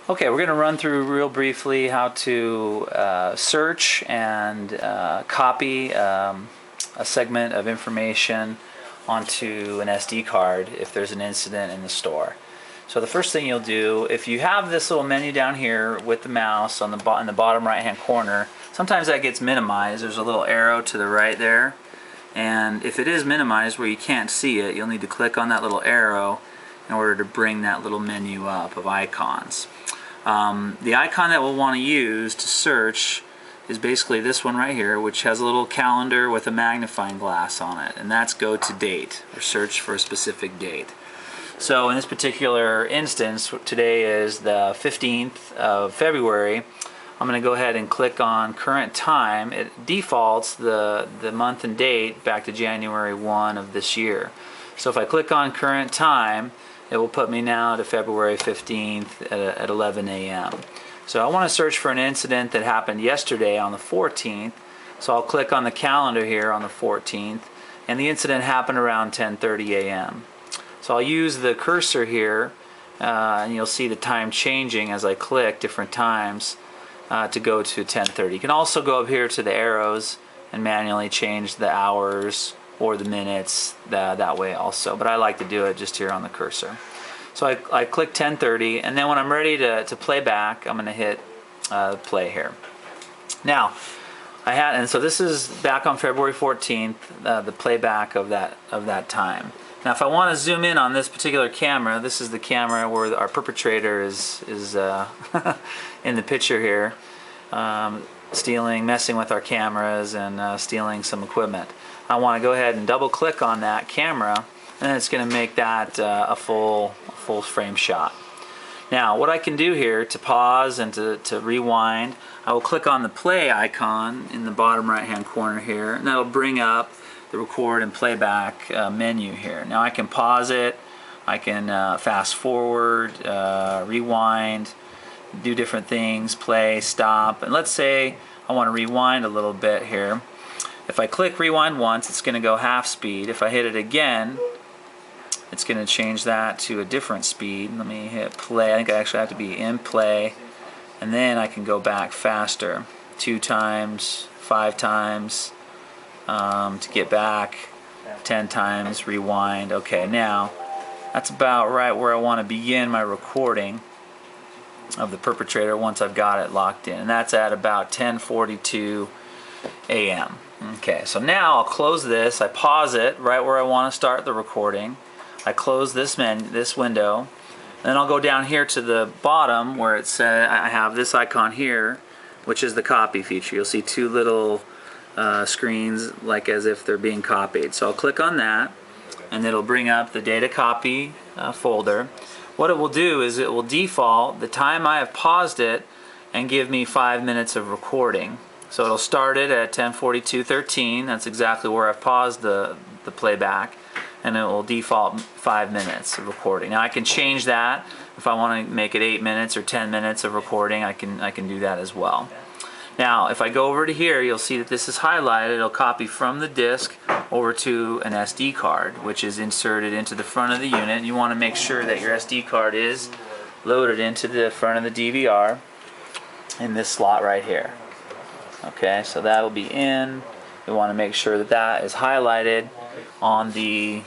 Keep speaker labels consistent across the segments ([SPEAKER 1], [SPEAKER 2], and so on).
[SPEAKER 1] Okay, we're going to run through real briefly how to search and copy a segment of information onto an SD card if there's an incident in the store. So the first thing you'll do, if you have this little menu down here with the mouse on in the bottom right hand corner, sometimes that gets minimized. There's a little arrow to the right there, and if it is minimized where you can't see it, you'll need to click on that little arrow in order to bring that little menu up of icons. The icon that we'll want to use to search is basically this one right here, which has a little calendar with a magnifying glass on it, and that's go to date, or search for a specific date. So in this particular instance, today is the 15th of February. I'm going to go ahead and click on current time. It defaults the month and date back to January 1 of this year. So if I click on current time, it will put me now to February 15th at 11 a.m. So I want to search for an incident that happened yesterday on the 14th. So I'll click on the calendar here on the 14th, and the incident happened around 10:30 a.m. So I'll use the cursor here, and you'll see the time changing as I click different times to go to 10:30. You can also go up here to the arrows and manually change the hours or the minutes that way also, but I like to do it just here on the cursor. So I click 10:30, and then when I'm ready to play back, I'm going to hit play here. Now, and so this is back on February 14th, the playback of that time. Now, if I want to zoom in on this particular camera, this is the camera where our perpetrator is in the picture here, messing with our cameras and stealing some equipment. I want to go ahead and double click on that camera, and then it's going to make that a full frame shot. Now what I can do here to pause and to rewind, I will click on the play icon in the bottom right hand corner here, and that'll bring up the record and playback menu here. Now I can pause it, I can fast forward, rewind, do different things, play, stop, and let's say I want to rewind a little bit here. If I click rewind once, it's going to go half speed. If I hit it again, it's going to change that to a different speed. Let me hit play. I think I actually have to be in play, and then I can go back faster. 2 times, 5 times to get back, 10 times, rewind. Okay, now that's about right where I want to begin my recording of the perpetrator once I've got it locked in, and that's at about 10:42 a.m. Okay, so now I'll close this. I pause it right where I want to start the recording. I close this window, and then I'll go down here to the bottom where it says I have this icon here, which is the copy feature. You'll see 2 little screens like as if they're being copied. So I'll click on that, and it'll bring up the data copy folder. What it will do is it will default the time I have paused it and give me 5 minutes of recording. So it'll start it at 10:42:13. That's exactly where I've paused the playback, and it will default 5 minutes of recording. Now I can change that if I want to make it 8 minutes or 10 minutes of recording. I can do that as well. Now if I go over to here, you'll see that this is highlighted. It'll copy from the disk over to an SD card, which is inserted into the front of the unit. And you want to make sure that your SD card is loaded into the front of the DVR in this slot right here. Okay, so that'll be in. We want to make sure that that is highlighted on the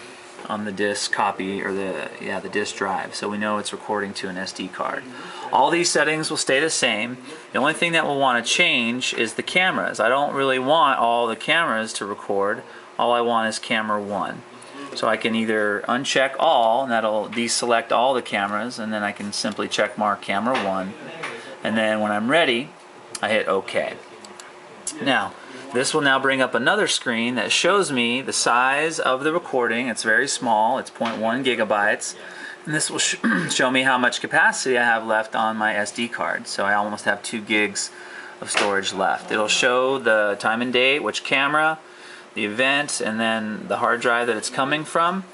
[SPEAKER 1] disk copy, or the disk drive, so we know it's recording to an SD card. All these settings will stay the same. The only thing that we'll want to change is the cameras. I don't really want all the cameras to record. All I want is camera 1. So I can either uncheck all, and that'll deselect all the cameras, and then I can simply check mark camera 1, and then when I'm ready, I hit OK. Now, this will now bring up another screen that shows me the size of the recording. It's very small, it's 0.1 gigabytes, and this will show me how much capacity I have left on my SD card. So I almost have 2 gigs of storage left. It'll show the time and date, which camera, the event, and then the hard drive that it's coming from.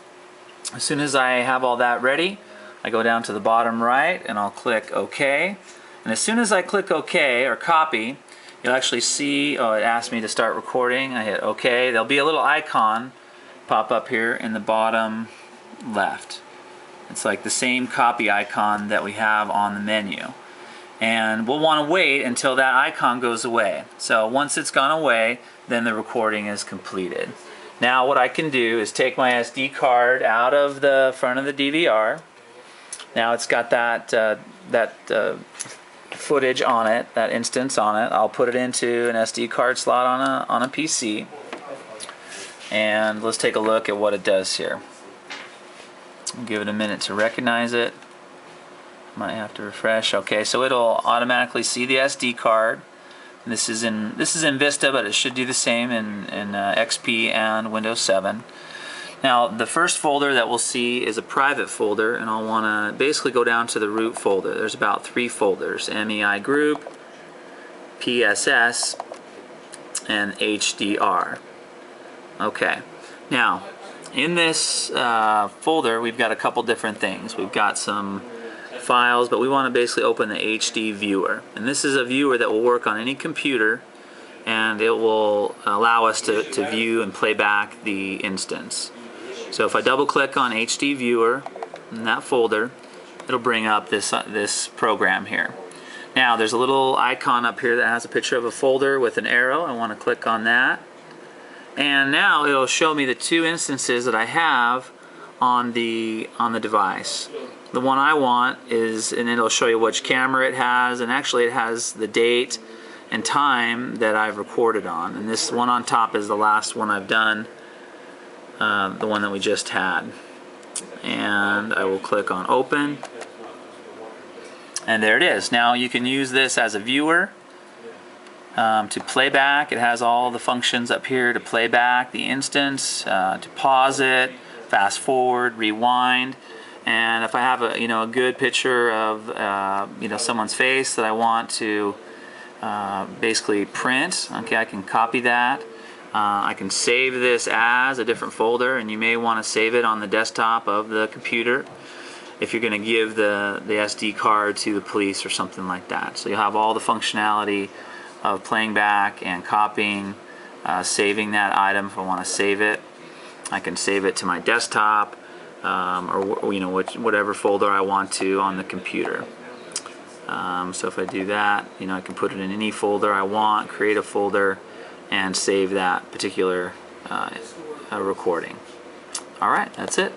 [SPEAKER 1] As soon as I have all that ready, I go down to the bottom right and I'll click OK. And as soon as I click OK or copy, you'll actually see, oh, it asked me to start recording. I hit OK. There'll be a little icon pop up here in the bottom left. It's like the same copy icon that we have on the menu. And we'll want to wait until that icon goes away. So once it's gone away, then the recording is completed. Now what I can do is take my SD card out of the front of the DVR. Now it's got that footage on it, that instance on it. I'll put it into an SD card slot on a PC. And let's take a look at what it does here. I'll give it a minute to recognize it. Might have to refresh. Okay, so it'll automatically see the SD card. This is in Vista, but it should do the same in XP and Windows 7. Now the first folder that we'll see is a private folder, and I'll want to basically go down to the root folder. There's about 3 folders: MEI Group, PSS, and HDR. Okay, now in this folder we've got a couple different things. We've got some files, but we want to basically open the HD viewer, and this is a viewer that will work on any computer, and it will allow us to view and play back the instance. So if I double click on HD viewer in that folder, it'll bring up this program here. Now there's a little icon up here that has a picture of a folder with an arrow. I want to click on that, and now it'll show me the 2 instances that I have on the device. The one I want is, and it'll show you which camera it has, and actually it has the date and time that I've recorded on. And this one on top is the last one I've done, the one that we just had. And I will click on open, and there it is. Now you can use this as a viewer to play back. It has all the functions up here to play back the instance, to pause it, fast forward, rewind. And if I have a good picture of someone's face that I want to basically print, okay, I can copy that. I can save this as a different folder, and you may want to save it on the desktop of the computer if you're going to give the SD card to the police or something like that. So you'll have all the functionality of playing back and copying, saving that item if I want to save it. I can save it to my desktop, or whatever folder I want to on the computer. So if I do that, I can put it in any folder I want, create a folder, and save that particular recording. Alright, that's it.